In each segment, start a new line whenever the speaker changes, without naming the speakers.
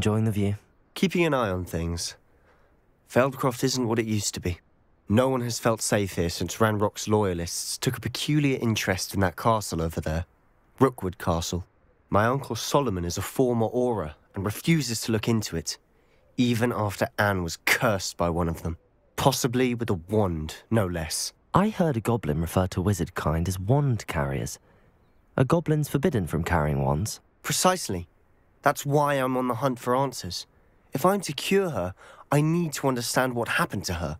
enjoying the view.
Keeping an eye on things. Feldcroft isn't what it used to be. No one has felt safe here since Ranrock's loyalists took a peculiar interest in that castle over there. Rookwood Castle. My uncle Solomon is a former Auror and refuses to look into it, even after Anne was cursed by one of them. Possibly with a wand, no less.
I heard a goblin refer to wizard kind as wand carriers. Are goblins forbidden from carrying wands?
Precisely. That's why I'm on the hunt for answers. If I'm to cure her, I need to understand what happened to her.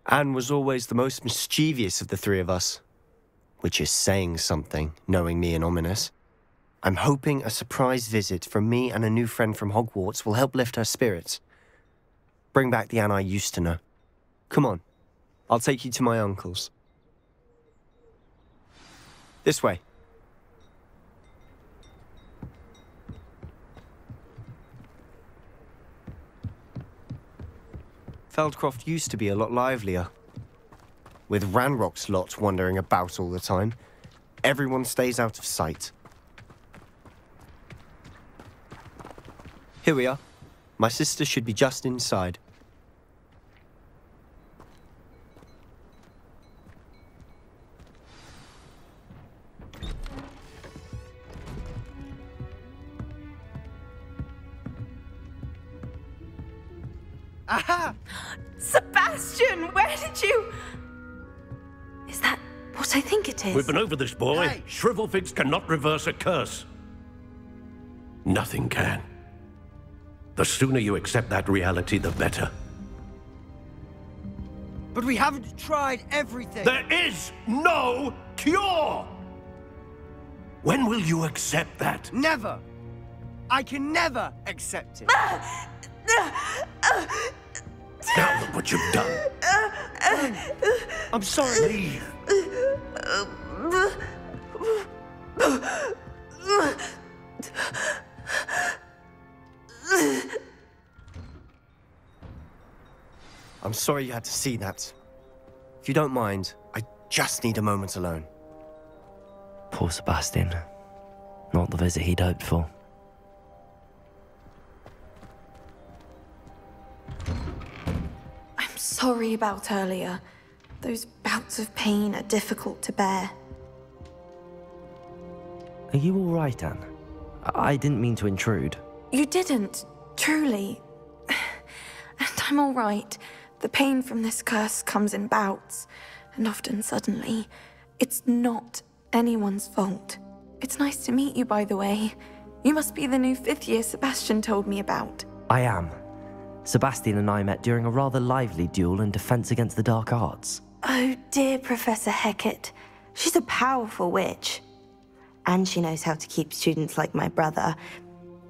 Anne was always the most mischievous of the three of us. Which is saying something, knowing me and Ominous. I'm hoping a surprise visit from me and a new friend from Hogwarts will help lift her spirits. Bring back the Anne I used to know. Come on, I'll take you to my uncle's. This way. Feldcroft used to be a lot livelier. With Ranrock's lot wandering about all the time, everyone stays out of sight. Here we are. My sister should be just inside.
Aha!
Sebastian, where did you... Is that what I think it is?
We've been over this, boy.
Hey.
Shrivelfigs cannot reverse a curse. Nothing can. The sooner you accept that reality, the better.
But we haven't tried everything.
There is no cure! When will you accept that?
Never. I can never accept it.
Now look what you've done.
I'm sorry.
Leave.
I'm sorry you had to see that. If you don't mind, I just need a moment alone.
Poor Sebastian. Not the visit he'd hoped for.
I'm sorry about earlier. Those bouts of pain are difficult to bear.
Are you all right, Anne? I didn't mean to intrude.
You didn't, truly. And I'm all right. The pain from this curse comes in bouts, and often suddenly. It's not anyone's fault. It's nice to meet you, by the way. You must be the new 5th year Sebastian told me about.
I am. Sebastian and I met during a rather lively duel in Defense Against the Dark Arts.
Oh dear, Professor Hecat. She's a powerful witch. And she knows how to keep students like my brother,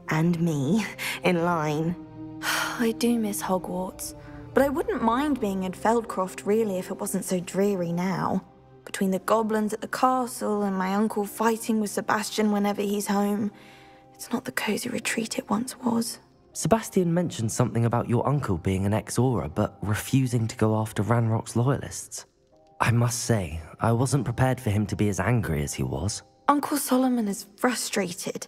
and me, in line.
I do miss Hogwarts, but I wouldn't mind being in Feldcroft, really, if it wasn't so dreary now. Between the goblins at the castle and my uncle fighting with Sebastian whenever he's home, it's not the cozy retreat it once was.
Sebastian mentioned something about your uncle being an ex-Auror, but refusing to go after Ranrock's loyalists. I must say, I wasn't prepared for him to be as angry as he was.
Uncle Solomon is frustrated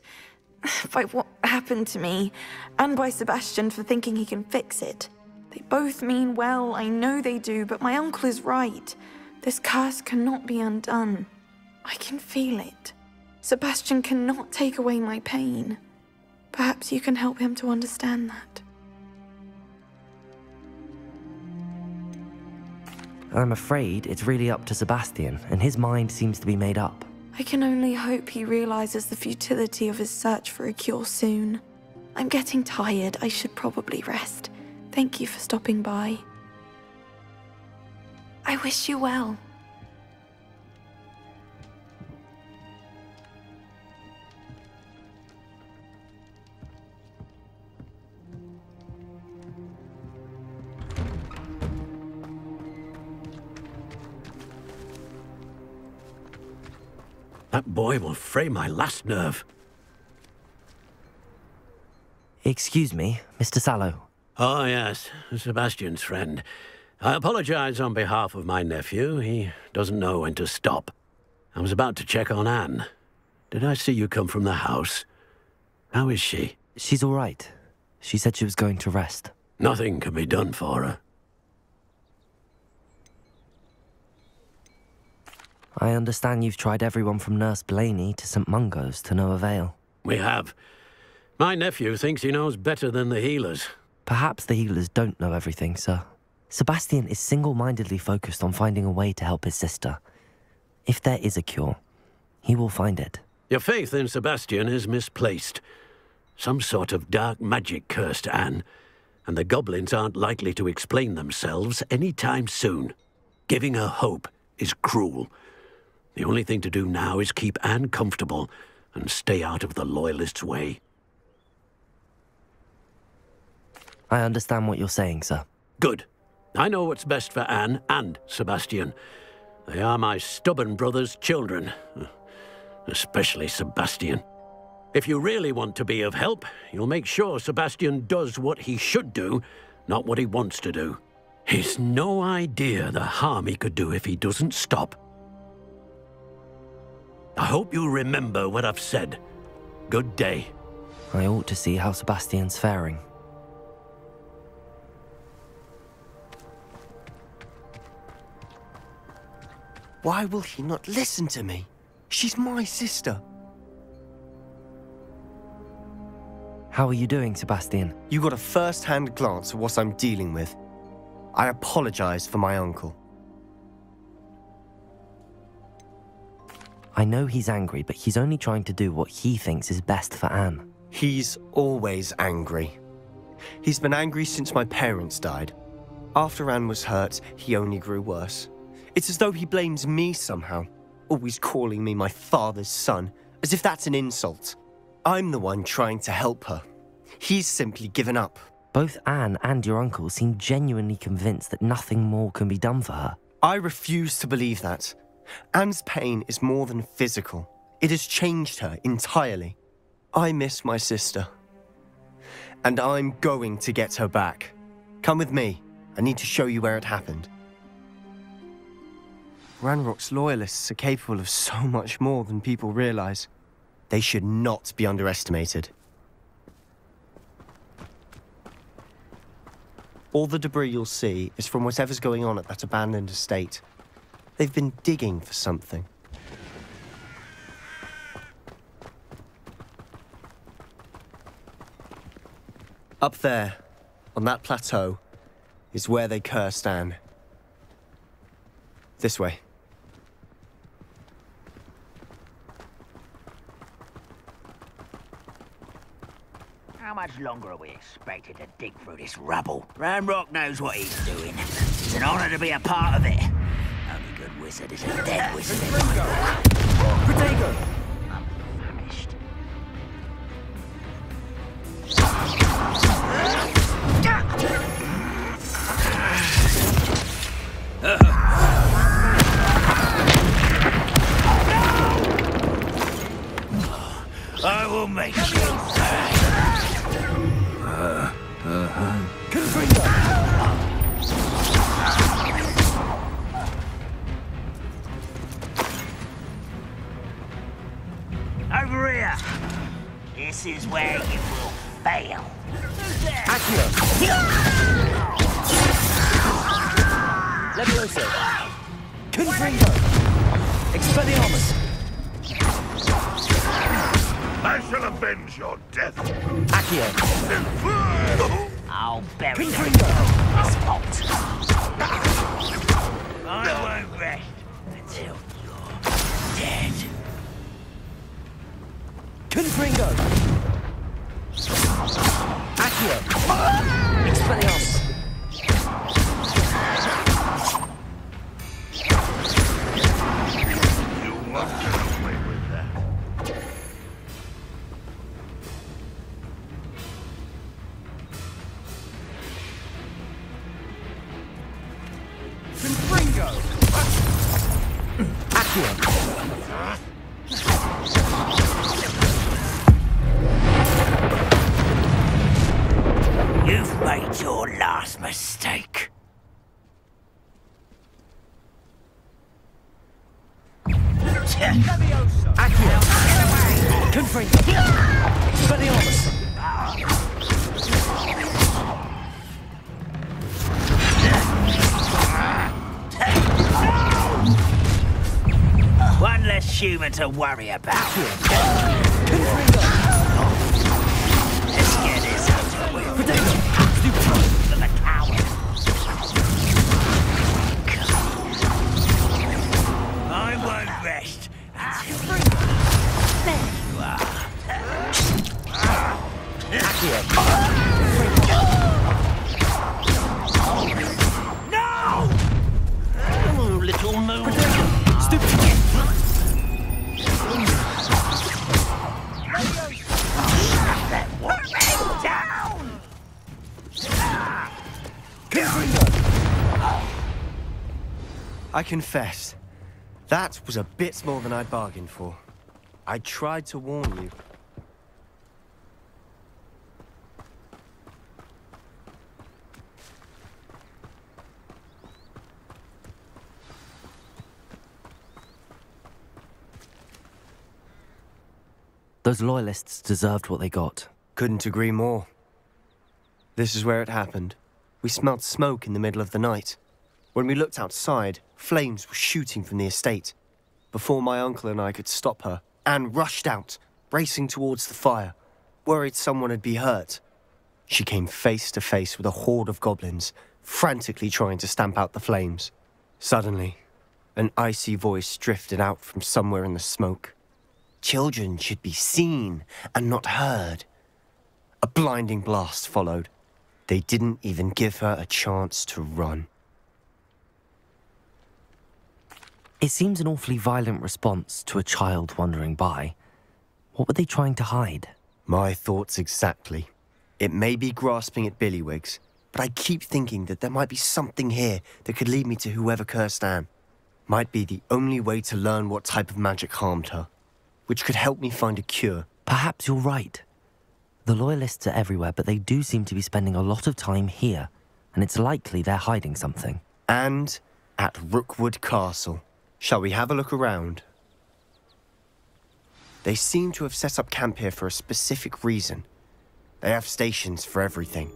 by what happened to me, and by Sebastian for thinking he can fix it. They both mean well, I know they do, but my uncle is right. This curse cannot be undone. I can feel it. Sebastian cannot take away my pain. Perhaps you can help him to understand that.
I'm afraid it's really up to Sebastian, and his mind seems to be made up.
I can only hope he realizes the futility of his search for a cure soon. I'm getting tired. I should probably rest. Thank you for stopping by. I wish you well.
That boy will fray my last nerve.
Excuse me, Mr. Sallow.
Oh, yes, Sebastian's friend. I apologize on behalf of my nephew. He doesn't know when to stop. I was about to check on Anne. Did I see you come from the house? How is she?
She's all right. She said she was going to rest.
Nothing can be done for her.
I understand you've tried everyone from Nurse Blaney to St. Mungo's to no avail.
We have. My nephew thinks he knows better than the healers.
Perhaps the healers don't know everything, sir. Sebastian is single-mindedly focused on finding a way to help his sister. If there is a cure, he will find it.
Your faith in Sebastian is misplaced. Some sort of dark magic cursed Anne, and the goblins aren't likely to explain themselves any time soon. Giving her hope is cruel. The only thing to do now is keep Anne comfortable and stay out of the Loyalists' way.
I understand what you're saying, sir.
Good. I know what's best for Anne and Sebastian. They are my stubborn brother's children. Especially Sebastian. If you really want to be of help, you'll make sure Sebastian does what he should do, not what he wants to do. He's no idea the harm he could do if he doesn't stop. I hope you remember what I've said. Good day.
I ought to see how Sebastian's faring.
Why will he not listen to me? She's my sister.
How are you doing, Sebastian?
You got a first-hand glance at what I'm dealing with. I apologize for my uncle.
I know he's angry, but he's only trying to do what he thinks is best for Anne.
He's always angry. He's been angry since my parents died. After Anne was hurt, he only grew worse. It's as though he blames me somehow, always calling me my father's son, as if that's an insult. I'm the one trying to help her. He's simply given up.
Both Anne and your uncle seem genuinely convinced that nothing more can be done for her.
I refuse to believe that. Anne's pain is more than physical. It has changed her entirely. I miss my sister. And I'm going to get her back. Come with me. I need to show you where it happened. Ranrock's Loyalists are capable of so much more than people realize. They should not be underestimated. All the debris you'll see is from whatever's going on at that abandoned estate. They've been digging for something. Up there, on that plateau, is where they cursed Anne. This way.
How much longer are we expected to dig through this rubble? Ranrock knows what he's doing. It's an honor to be a part of it. Only good wizard is a dead wizard.
Protego!
I'm famished. I will make you. Over here. This is where you will fail.
Levioso. Confringo. Expelliarmus.
I shall avenge your death.
Accio.
I'll bury you.
Confringo.
I won't rest until you're dead.
Confringo. Accio. Expelliarmus.
You won't get away with that.
Confringo. Accio.
You've made your last mistake.
Levioso. Accio. Confringo. Expelliarmus.
human to worry about. Let's get this over with. For the coward. I won't rest. There you are. No! Oh, little moon. Down!
I confess, that was a bit more than I'd bargained for. I tried to warn you.
Those loyalists deserved what they got.
Couldn't agree more. This is where it happened. We smelled smoke in the middle of the night. When we looked outside, flames were shooting from the estate. Before my uncle and I could stop her, Anne rushed out, racing towards the fire, worried someone had been hurt. She came face to face with a horde of goblins, frantically trying to stamp out the flames. Suddenly, an icy voice drifted out from somewhere in the smoke. Children should be seen and not heard. A blinding blast followed. They didn't even give her a chance to run.
It seems an awfully violent response to a child wandering by. What were they trying to hide?
My thoughts exactly. It may be grasping at billywhigs, but I keep thinking that there might be something here that could lead me to whoever cursed Anne. Might be the only way to learn what type of magic harmed her, which could help me find a cure.
Perhaps you're right. The Loyalists are everywhere, but they do seem to be spending a lot of time here, and it's likely they're hiding something.
And at Rookwood Castle. Shall we have a look around? They seem to have set up camp here for a specific reason. They have stations for everything.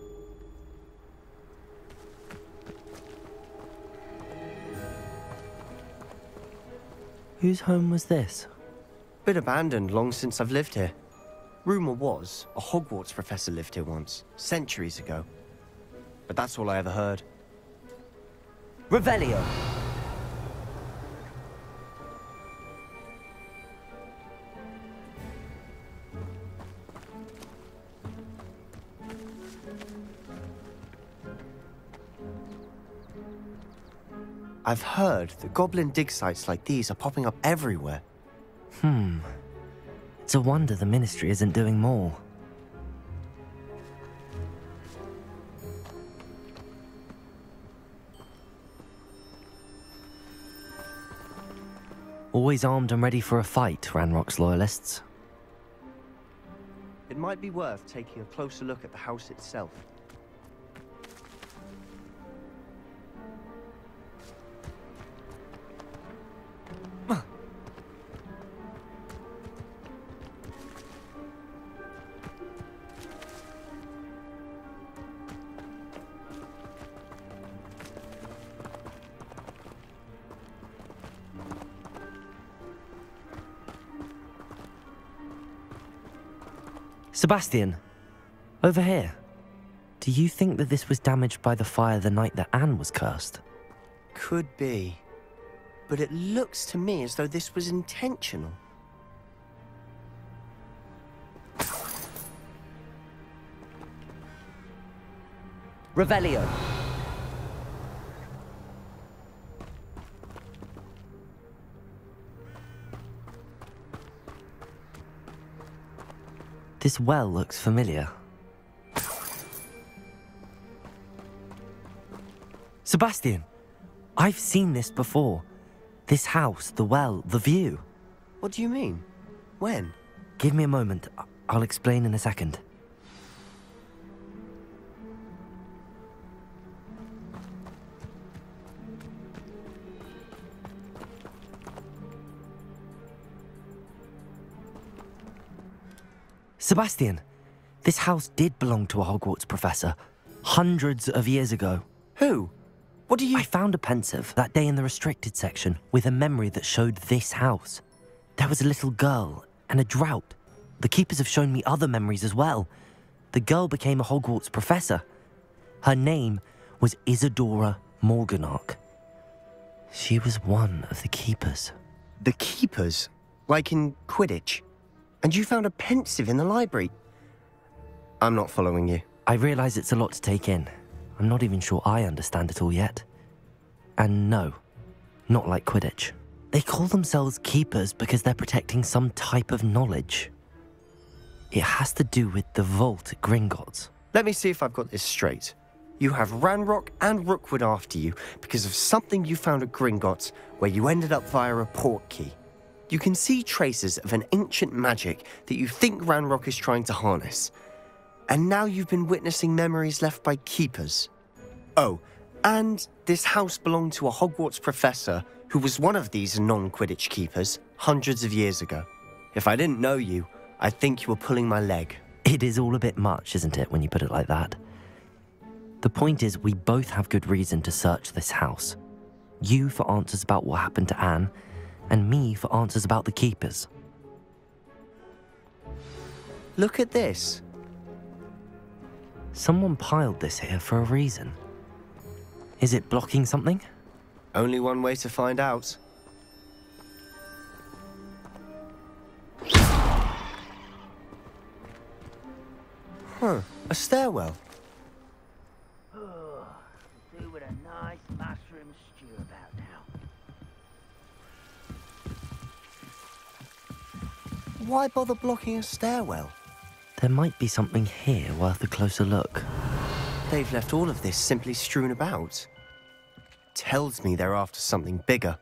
Whose home was this?
Been abandoned long since I've lived here. Rumour was a Hogwarts professor lived here once, centuries ago. But that's all I ever heard.
Revelio.
I've heard that goblin dig sites like these are popping up everywhere.
It's a wonder the Ministry isn't doing more. Always armed and ready for a fight, Ranrock's Loyalists.
It might be worth taking a closer look at the house itself.
Sebastian, over here. Do you think that this was damaged by the fire the night that Anne was cursed?
Could be. But it looks to me as though this was intentional.
Revelio.
This well looks familiar. Sebastian, I've seen this before. This house, the well, the view.
What do you mean? When?
Give me a moment. I'll explain in a second. Sebastian, this house did belong to a Hogwarts professor, hundreds of years ago.
Who? What do you—
I found a pensive that day in the restricted section with a memory that showed this house. There was a little girl and a drought. The keepers have shown me other memories as well. The girl became a Hogwarts professor. Her name was Isadora Morganach. She was one of the keepers.
The keepers? Like in Quidditch? And you found a pensive in the library? I'm not following you.
I realize it's a lot to take in. I'm not even sure I understand it all yet. And no, not like Quidditch. They call themselves keepers because they're protecting some type of knowledge. It has to do with the vault at Gringotts.
Let me see if I've got this straight. You have Ranrock and Rookwood after you because of something you found at Gringotts where you ended up via a portkey. You can see traces of an ancient magic that you think Ranrock is trying to harness. And now you've been witnessing memories left by keepers. Oh, and this house belonged to a Hogwarts professor who was one of these non-Quidditch keepers hundreds of years ago. If I didn't know you, I'd think you were pulling my leg.
It is all a bit much, isn't it, when you put it like that? The point is, we both have good reason to search this house. You for answers about what happened to Anne, and me for answers about the keepers.
Look at this.
Someone piled this here for a reason. Is it blocking something?
Only one way to find out. Huh, a stairwell.
Do with a nice mushroom stew about now.
Why bother blocking a stairwell?
There might be something here worth a closer look.
They've left all of this simply strewn about. Tells me they're after something bigger.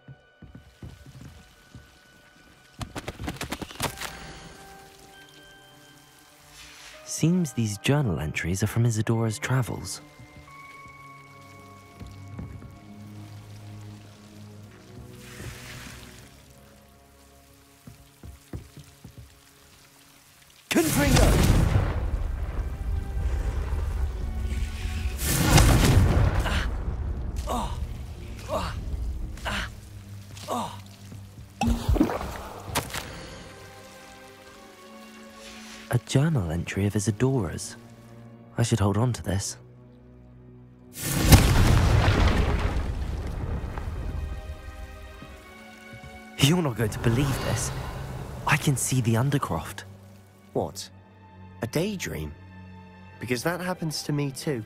Seems these journal entries are from Isadora's travels.
Confringo!
A journal entry of Isadora's. I should hold on to this. You're not going to believe this. I can see the Undercroft.
What? A daydream? Because that happens to me too.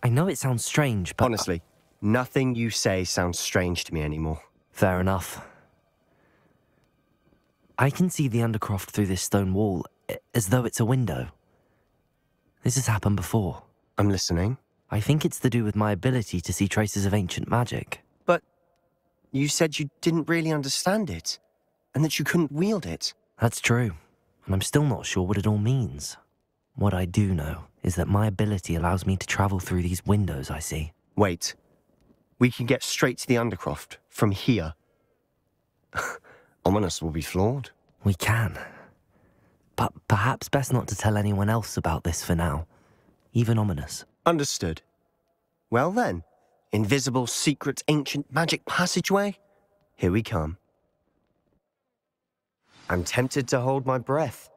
I know it sounds strange, but...
Honestly, nothing you say sounds strange to me anymore.
Fair enough. I can see the Undercroft through this stone wall, as though it's a window. This has happened before.
I'm listening.
I think it's to do with my ability to see traces of ancient magic.
But you said you didn't really understand it, and that you couldn't wield it.
That's true, and I'm still not sure what it all means. What I do know is that my ability allows me to travel through these windows I see.
Wait. We can get straight to the Undercroft from here. Ominous will be floored.
We can. But perhaps best not to tell anyone else about this for now. Even Ominous.
Understood. Well then, invisible, secret, ancient magic passageway? Here we come. I'm tempted to hold my breath.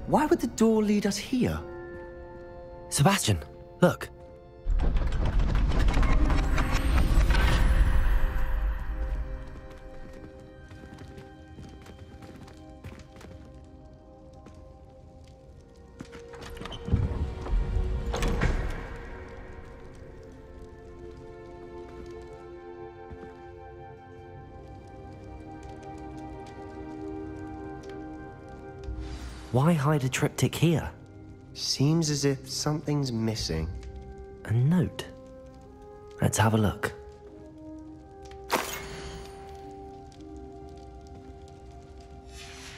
Why would the door lead us here?
Sebastian, look. Why hide a triptych here?
Seems as if something's missing.
A note. Let's have a look.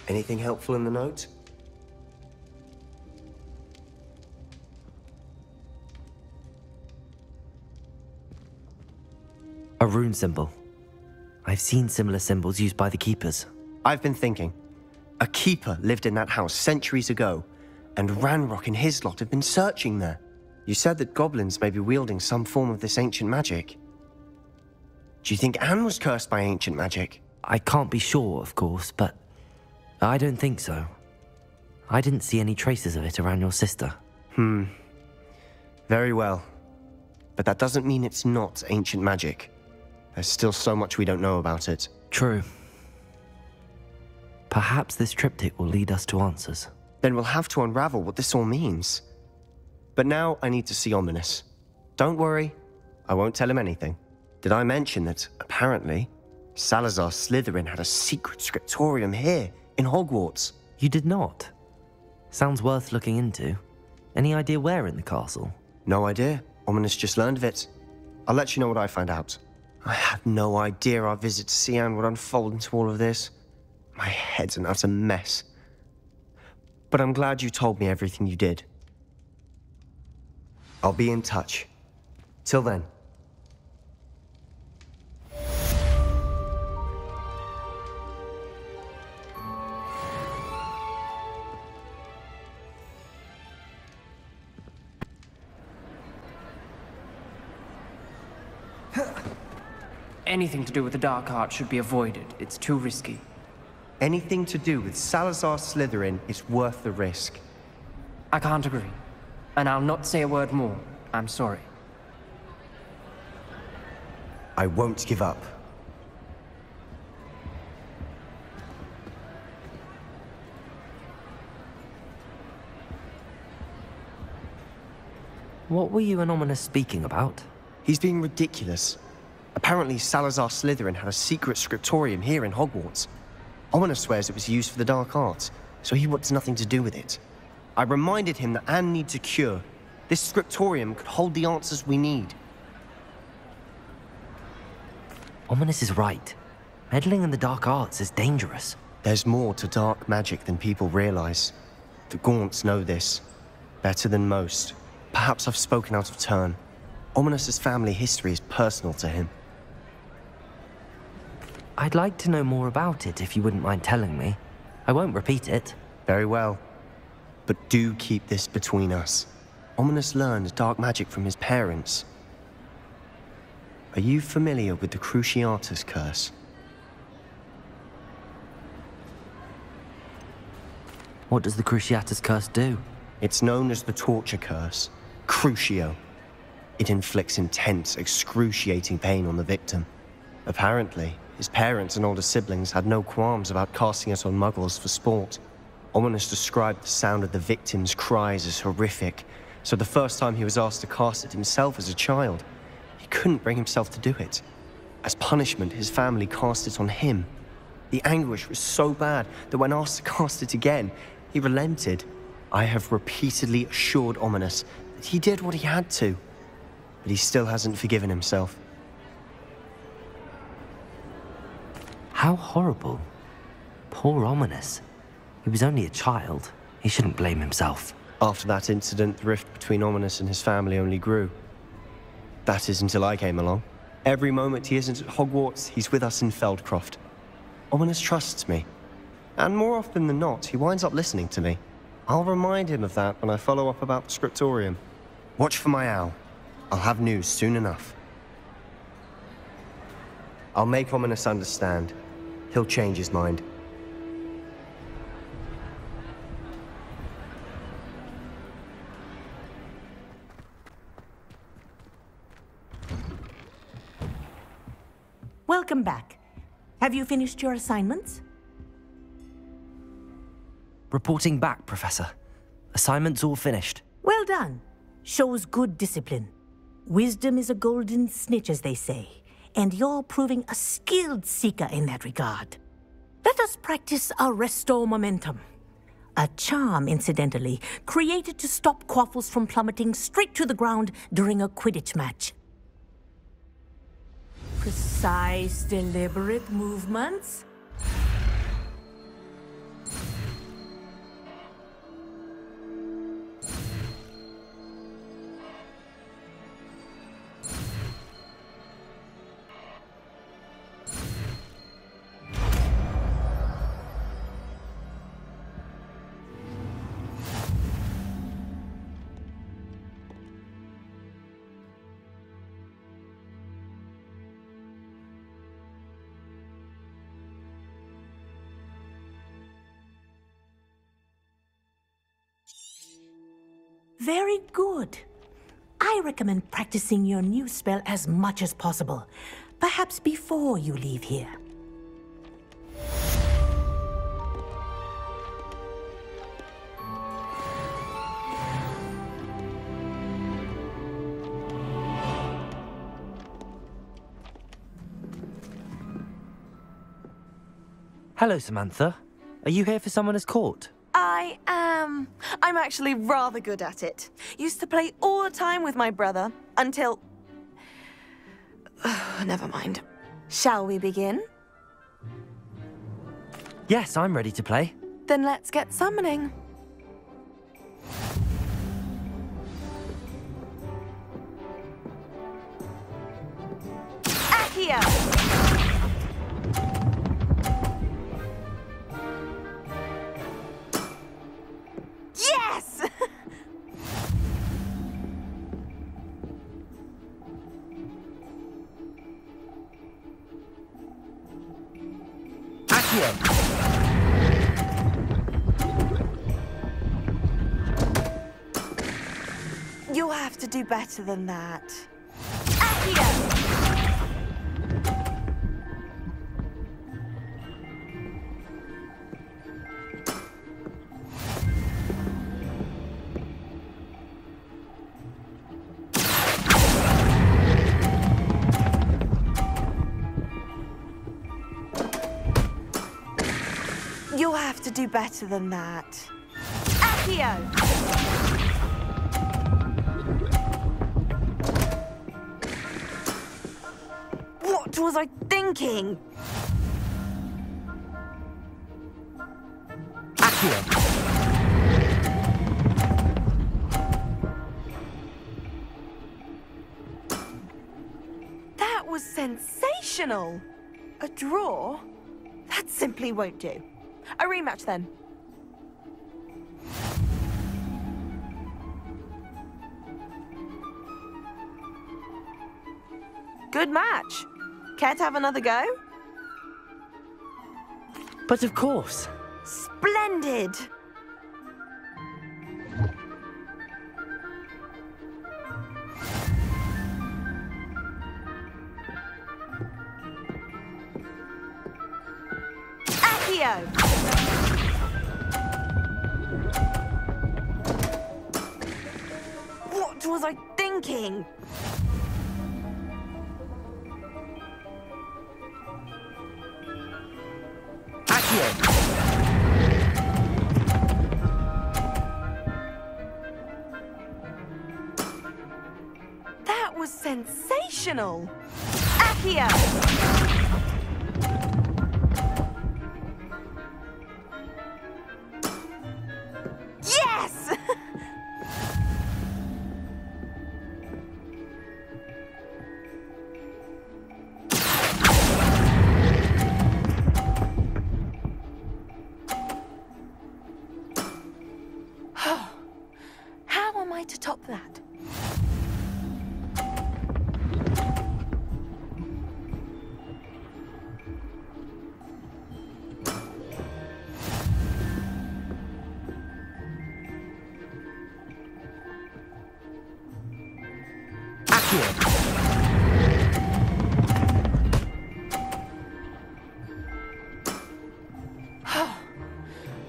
Anything helpful in the note?
A rune symbol. I've seen similar symbols used by the keepers.
I've been thinking. A keeper lived in that house centuries ago, and Ranrock and his lot have been searching there. You said that goblins may be wielding some form of this ancient magic. Do you think Anne was cursed by ancient magic?
I can't be sure, of course, but I don't think so. I didn't see any traces of it around your sister.
Very well. But that doesn't mean it's not ancient magic. There's still so much we don't know about it.
True. Perhaps this triptych will lead us to answers.
Then we'll have to unravel what this all means. But now I need to see Ominous. Don't worry, I won't tell him anything. Did I mention that, apparently, Salazar Slytherin had a secret scriptorium here, in Hogwarts?
You did not? Sounds worth looking into. Any idea where in the castle?
No idea. Ominous just learned of it. I'll let you know what I find out. I had no idea our visit to see Anne would unfold into all of this. My head's an utter mess. But I'm glad you told me everything you did. I'll be in touch. Till then.
Anything to do with the dark art should be avoided. It's too risky.
Anything to do with Salazar Slytherin is worth the risk.
I can't agree. And I'll not say a word more. I'm sorry.
I won't give up.
What were you and Ominous speaking about?
He's being ridiculous. Apparently, Salazar Slytherin had a secret scriptorium here in Hogwarts. Ominous swears it was used for the dark arts, so he wants nothing to do with it. I reminded him that Anne needs a cure. This scriptorium could hold the answers we need.
Ominous is right. Meddling in the dark arts is dangerous.
There's more to dark magic than people realize. The Gaunts know this. Better than most. Perhaps I've spoken out of turn. Ominous's family history is personal to him.
I'd like to know more about it if you wouldn't mind telling me. I won't repeat it.
Very well. But do keep this between us. Ominous learned dark magic from his parents. Are you familiar with the Cruciatus curse?
What does the Cruciatus curse do?
It's known as the torture curse, Crucio. It inflicts intense, excruciating pain on the victim. Apparently, his parents and older siblings had no qualms about casting it on muggles for sport. Ominous described the sound of the victim's cries as horrific, so the first time he was asked to cast it himself as a child, he couldn't bring himself to do it. As punishment, his family cast it on him. The anguish was so bad that when asked to cast it again, he relented. I have repeatedly assured Ominous that he did what he had to, but he still hasn't forgiven himself.
How horrible. Poor Ominous. He was only a child. He shouldn't blame himself.
After that incident, the rift between Ominous and his family only grew. That is until I came along. Every moment he isn't at Hogwarts, he's with us in Feldcroft. Ominous trusts me. And more often than not, he winds up listening to me. I'll remind him of that when I follow up about the scriptorium. Watch for my owl. I'll have news soon enough. I'll make Ominous understand. He'll change his mind.
Welcome back. Have you finished your assignments?
Reporting back, Professor. Assignment's all finished.
Well done. Shows good discipline. Wisdom is a golden snitch, as they say, and you're proving a skilled seeker in that regard. Let us practice Arresto Momentum. A charm, incidentally, created to stop quaffles from plummeting straight to the ground during a Quidditch match. Precise, deliberate movements. Very good. I recommend practicing your new spell as much as possible, perhaps before you leave here.
Hello, Samantha. Are you here for Summoner's Court?
I am. I'm actually rather good at it. Used to play all the time with my brother, until... Never mind. Shall we begin?
Yes, I'm ready to play.
Then let's get summoning. Accio! Yes!
Accio!
You'll have to do better than that. Accio! You'll have to do better than that. Accio! What was I thinking?
Accio!
That was sensational! A draw? That simply won't do. A rematch, then. Good match. Care to have another go?
But of course.
Splendid! Accio! What was I thinking?
Accio!
That was sensational! Accio! Yes! How am I to top that?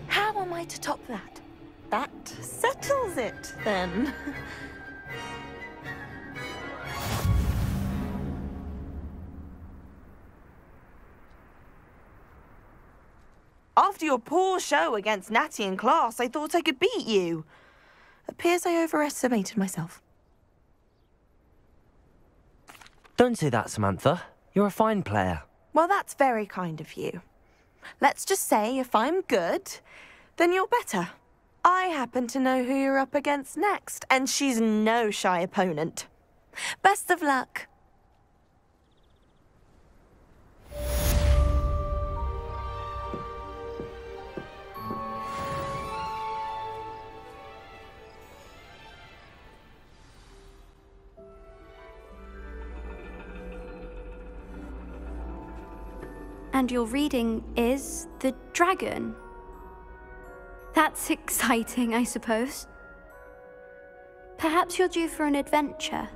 How am I to top that? That settles it, then. After your poor show against Natty in class, I thought I could beat you. Appears I overestimated myself.
Don't say that, Samantha. You're a fine player.
Well, that's very kind of you. Let's just say if I'm good, then you're better. I happen to know who you're up against next, and she's no shy opponent. Best of luck.
And your reading is the dragon. That's exciting, I suppose. Perhaps you're due for an adventure.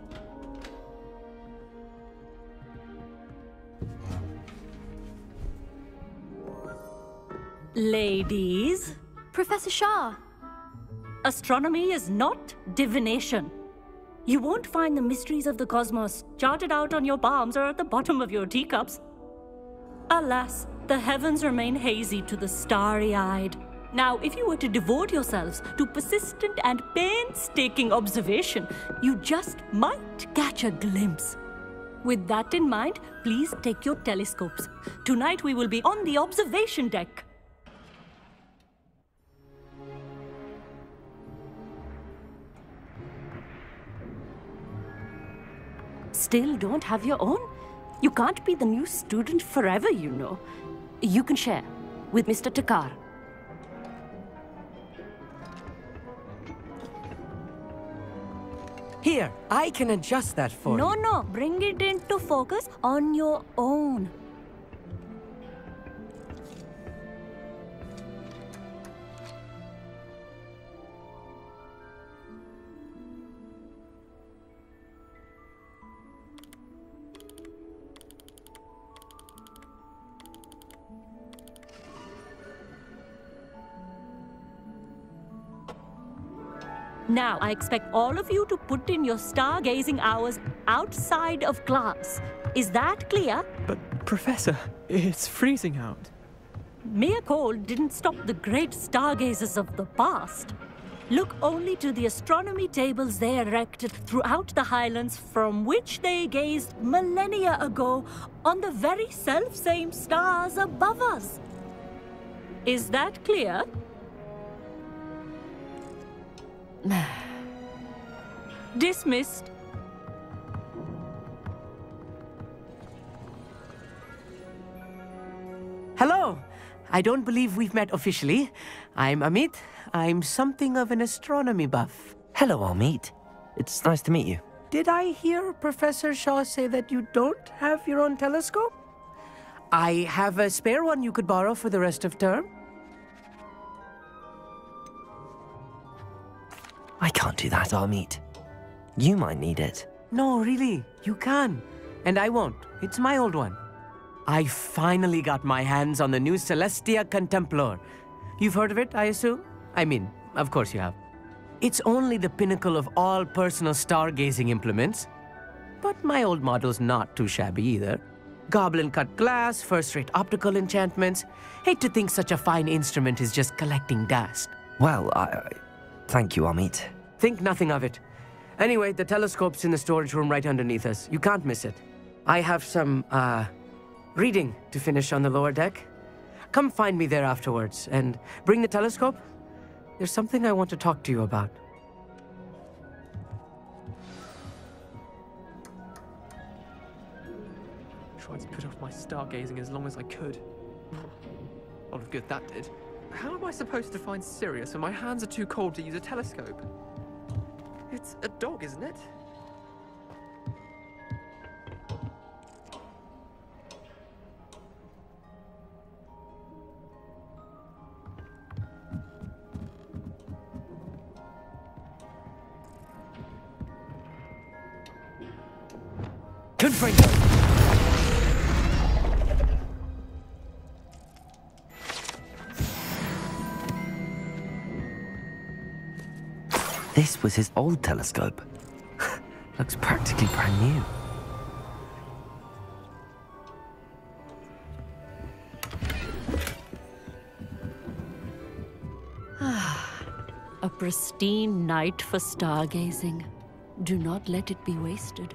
Ladies.
Professor Shah.
Astronomy is not divination. You won't find the mysteries of the cosmos charted out on your palms or at the bottom of your teacups. Alas, the heavens remain hazy to the starry-eyed. Now, if you were to devote yourselves to persistent and painstaking observation, you just might catch a glimpse. With that in mind, please take your telescopes. Tonight we will be on the observation deck. Still don't have your own? You can't be the new student forever, you know. You can share with Mr. Takar.
Here, I can adjust that for you.
No, bring it into focus on your own. Now, I expect all of you to put in your stargazing hours outside of class. Is that clear?
But, Professor, it's freezing out.
Mere cold didn't stop the great stargazers of the past. Look only to the astronomy tables they erected throughout the highlands from which they gazed millennia ago on the very self-same stars above us. Is that clear? Dismissed.
Hello. I don't believe we've met officially. I'm Amit. I'm something of an astronomy buff.
Hello, Amit. It's nice to meet you.
Did I hear Professor Shaw say that you don't have your own telescope? I have a spare one you could borrow for the rest of term.
I can't do that, Amit. You might need it.
No, really, you can. And I won't. It's my old one. I finally got my hands on the new Celestia Contemplar. You've heard of it, I assume? I mean, of course you have. It's only the pinnacle of all personal stargazing implements. But my old model's not too shabby either. Goblin-cut glass, first-rate optical enchantments. Hate to think such a fine instrument is just collecting dust.
Well, thank you, Amit.
Think nothing of it. Anyway, the telescope's in the storage room right underneath us. You can't miss it. I have some, reading to finish on the lower deck. Come find me there afterwards, and bring the telescope. There's something I want to talk to you about.
Tried to put off my stargazing as long as I could. A lot of good that did. How am I supposed to find Sirius when my hands are too cold to use a telescope? It's a dog, isn't it?
Confringo!
This was his old telescope. Looks practically brand new.
A pristine night for stargazing. Do not let it be wasted.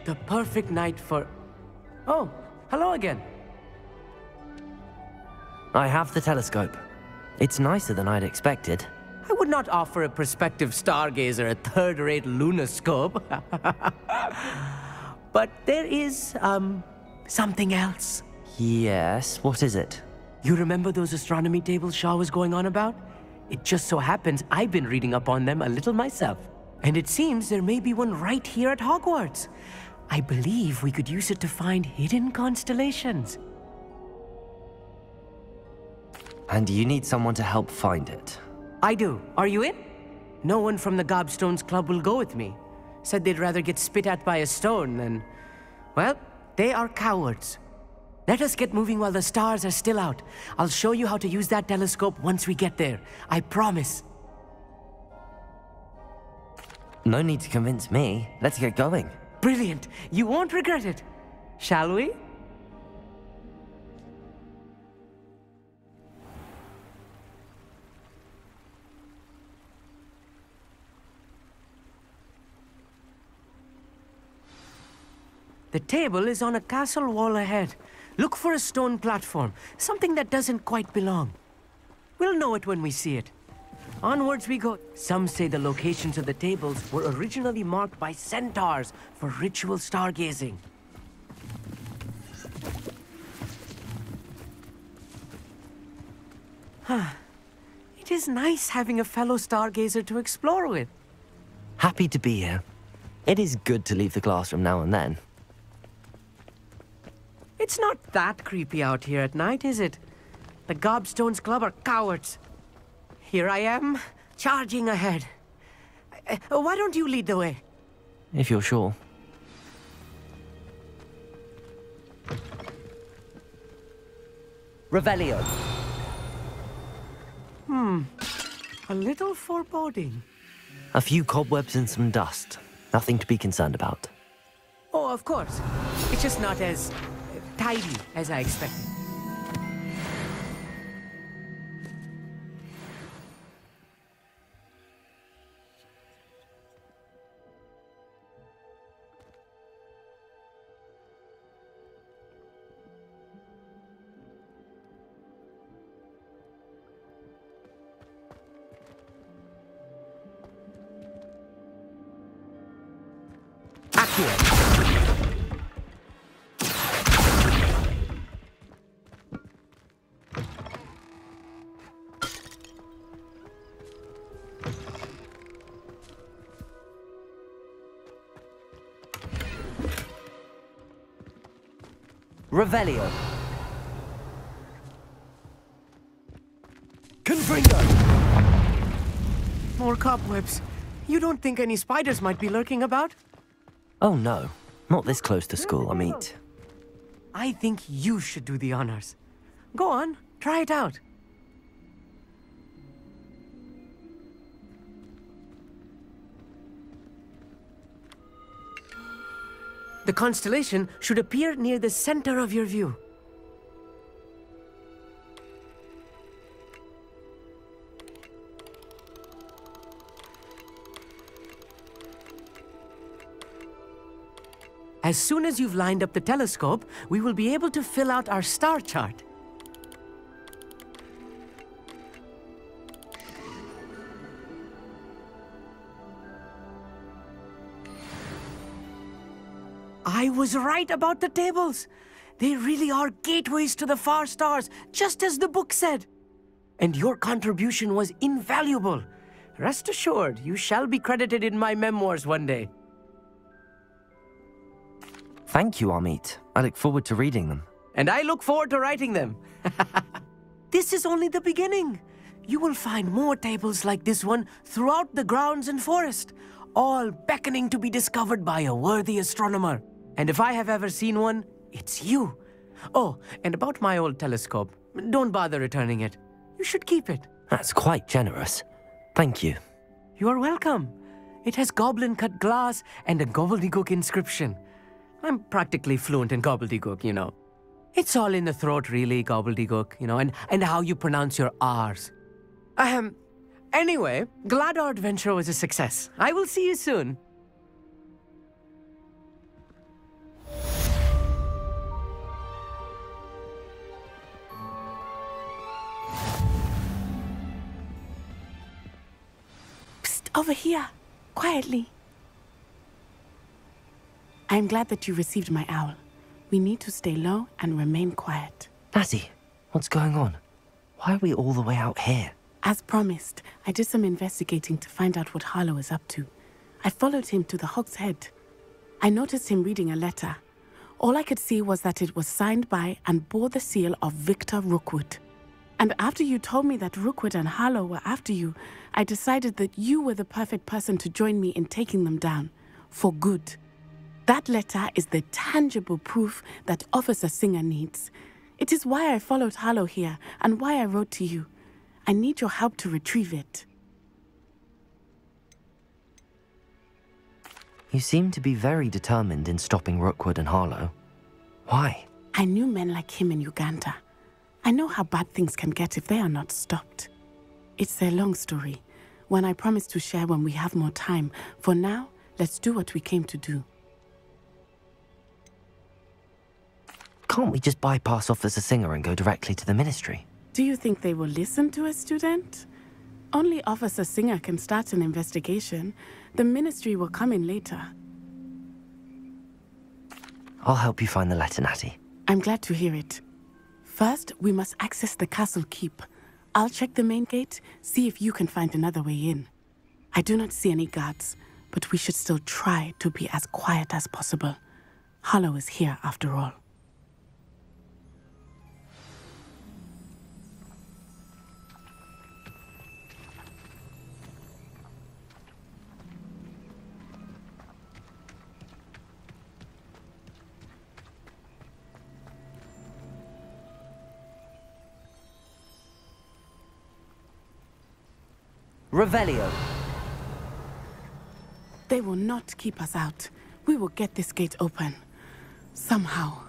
The perfect night for... Oh, hello again.
I have the telescope. It's nicer than I'd expected.
I would not offer a prospective stargazer a third-rate lunoscope. But there is, something else.
Yes, what is it?
You remember those astronomy tables Shaw was going on about? It just so happens I've been reading up on them a little myself. And it seems there may be one right here at Hogwarts. I believe we could use it to find hidden constellations.
And you need someone to help find it.
I do. Are you in? No one from the Gobstones Club will go with me. Said they'd rather get spit at by a stone than... Well, they are cowards. Let us get moving while the stars are still out. I'll show you how to use that telescope once we get there. I promise.
No need to convince me. Let's get going.
Brilliant. You won't regret it. Shall we? The table is on a castle wall ahead. Look for a stone platform, something that doesn't quite belong. We'll know it when we see it. Onwards we go. Some say the locations of the tables were originally marked by centaurs for ritual stargazing. It is nice having a fellow stargazer to explore with.
Happy to be here. It is good to leave the classroom now and then.
It's not that creepy out here at night, is it? The Gobstones Club are cowards. Here I am, charging ahead. Why don't you lead the way?
If you're sure. Revelio.
A little foreboding.
A few cobwebs and some dust. Nothing to be concerned about.
Oh, of course. It's just not as tidy as I expected.
Revelio.
Confringo! More cobwebs. You don't think any spiders might be lurking about?
Oh no, not this close to school, Amit.
I think you should do the honors. Go on, try it out. The constellation should appear near the center of your view. As soon as you've lined up the telescope, we will be able to fill out our star chart. I was right about the tables. They really are gateways to the far stars, just as the book said. And your contribution was invaluable. Rest assured, you shall be credited in my memoirs one day.
Thank you, Amit. I look forward to reading them.
And I look forward to writing them. This is only the beginning. You will find more tables like this one throughout the grounds and forest, all beckoning to be discovered by a worthy astronomer. And if I have ever seen one, it's you. Oh, and about my old telescope, don't bother returning it. You should keep it.
That's quite generous. Thank you.
You are welcome. It has goblin-cut glass and a gobbledygook inscription. I'm practically fluent in gobbledygook, you know. It's all in the throat, really, gobbledygook, you know, and how you pronounce your R's. Anyway, glad our adventure was a success. I will see you soon.
Psst, over here, quietly. I'm glad that you received my owl. We need to stay low and remain quiet.
Lassie, what's going on? Why are we all the way out here?
As promised, I did some investigating to find out what Harlow is up to. I followed him to the Hog's Head. I noticed him reading a letter. All I could see was that it was signed by and bore the seal of Victor Rookwood. And after you told me that Rookwood and Harlow were after you, I decided that you were the perfect person to join me in taking them down. For good. That letter is the tangible proof that Officer Singer needs. It is why I followed Harlow here, and why I wrote to you. I need your help to retrieve it.
You seem to be very determined in stopping Rookwood and Harlow. Why?
I knew men like him in Uganda. I know how bad things can get if they are not stopped. It's a long story, one I promise to share when we have more time. For now, let's do what we came to do.
Can't we just bypass Officer Singer and go directly to the Ministry?
Do you think they will listen to a student? Only Officer Singer can start an investigation. The Ministry will come in later.
I'll help you find the letter, Natty.
I'm glad to hear it. First, we must access the castle keep. I'll check the main gate, see if you can find another way in. I do not see any guards, but we should still try to be as quiet as possible. Harlow is here after all.
Revelio.
They will not keep us out. We will get this gate open. Somehow.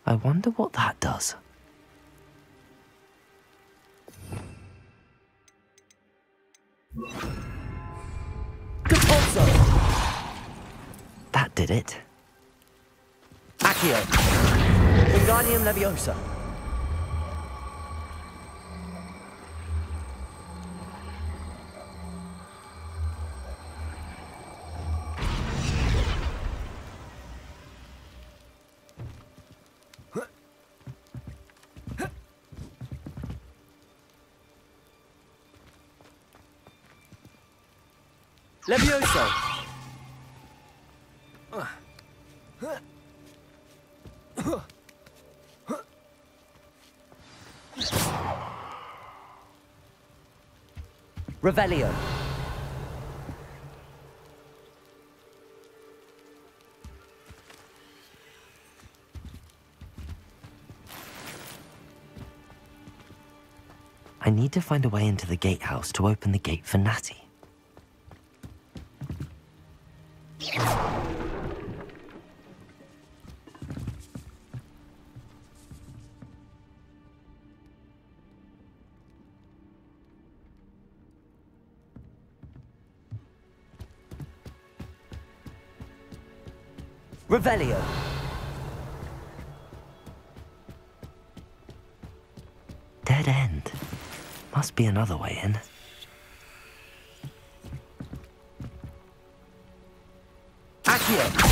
I wonder what that does. That did it.
Accio. Wingardium Leviosa. Levioso!
Revelio. I need to find a way into the gatehouse to open the gate for Natty. Revelio. Dead end. Must be another way in. Accio.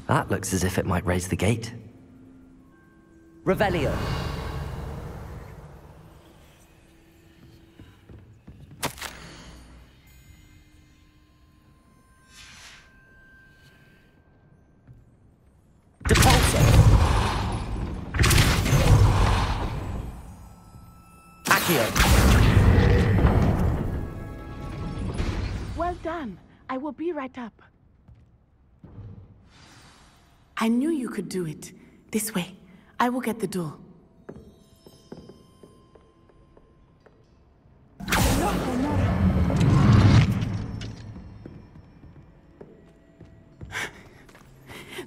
That looks as if it might raise the gate. Revelio. Depulso. Accio.
Well done. I will be right up. I knew you could do it. This way. I will get the door.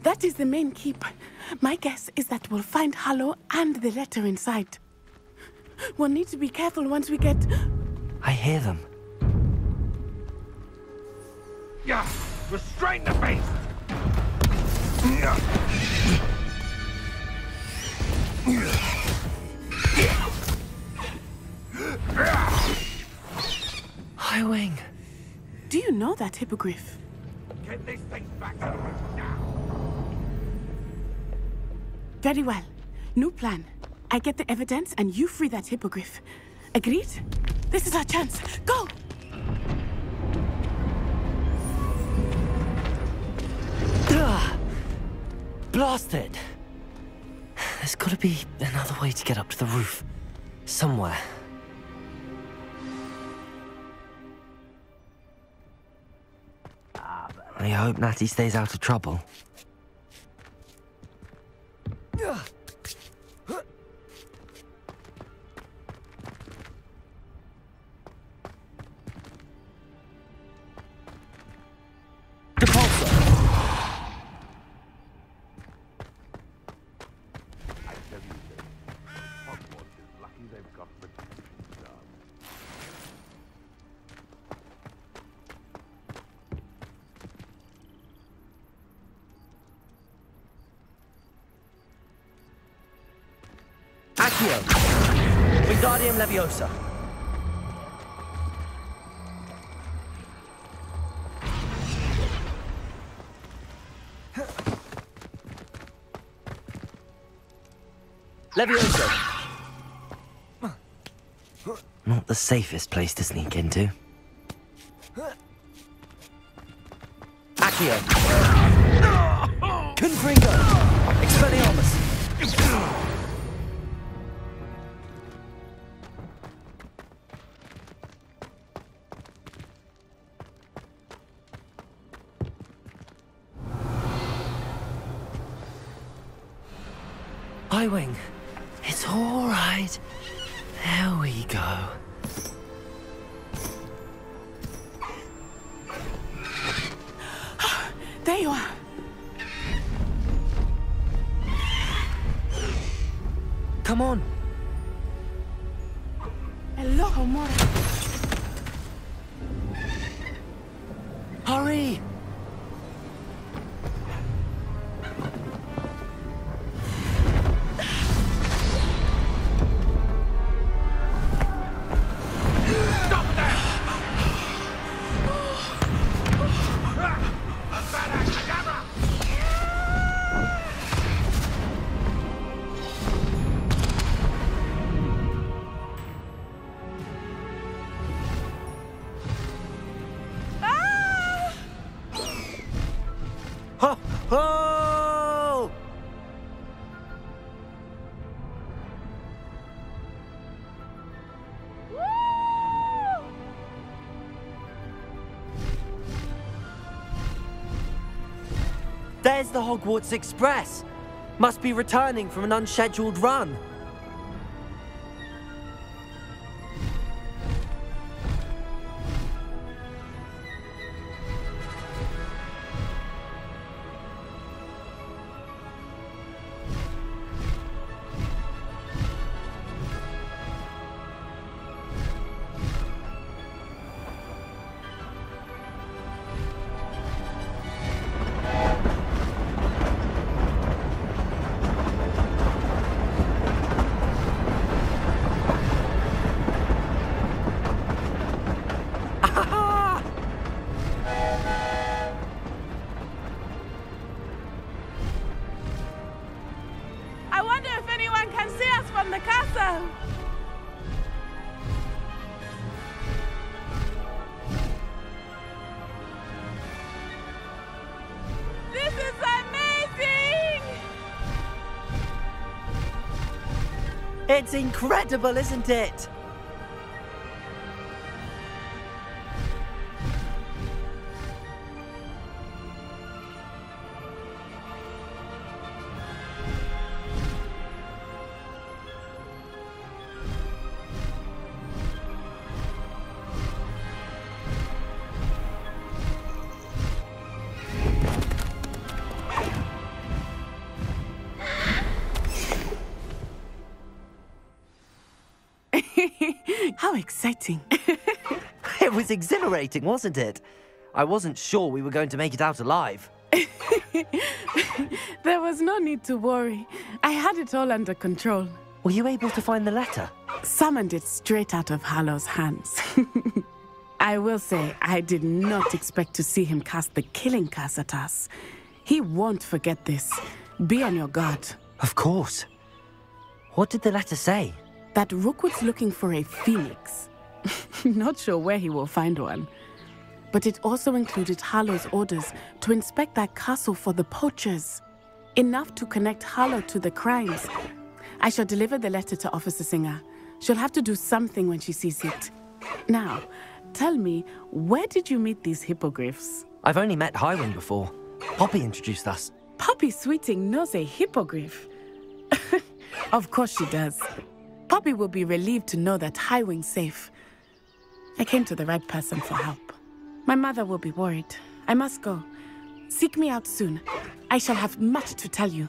That is the main keep. My guess is that we'll find Hallow and the letter inside. We'll need to be careful once we get...
I hear them.
Yeah, restrain the beast!
High Wing.
Do you know that hippogriff?
Get this thing back to the roof now!
Very well. New plan. I get the evidence and you free that hippogriff. Agreed? This is our chance. Go!
Blasted! There's gotta be another way to get up to the roof. Somewhere. I hope Natty stays out of trouble.
Accio! Wingardium Leviosa! Leviosa!
Not the safest place to sneak into.
Accio! Confringo! Expelliarmus!
High Wing, it's all right. There we go.
There you are.
Come on.
Hello, Mora.
Hurry! Oh!
There's the Hogwarts Express! Must be returning from an unscheduled run.
I wonder if anyone can see us from the castle. This is amazing!
It's incredible, isn't it?
How exciting.
It was exhilarating, wasn't it? I wasn't sure we were going to make it out alive.
There was no need to worry. I had it all under control.
Were you able to find the letter?
Summoned it straight out of Hallow's hands. I will say, I did not expect to see him cast the killing curse at us. He won't forget this. Be on your guard.
Of course. What did the letter say?
That Rookwood's looking for a phoenix. Not sure where he will find one. But it also included Hallow's orders to inspect that castle for the poachers. Enough to connect Hallow to the crimes. I shall deliver the letter to Officer Singer. She'll have to do something when she sees it. Now, tell me, where did you meet these hippogriffs?
I've only met Highwing before. Poppy introduced us.
Poppy Sweeting knows a hippogriff. Of course she does. Poppy will be relieved to know that Highwing's safe. I came to the right person for help. My mother will be worried. I must go. Seek me out soon. I shall have much to tell you.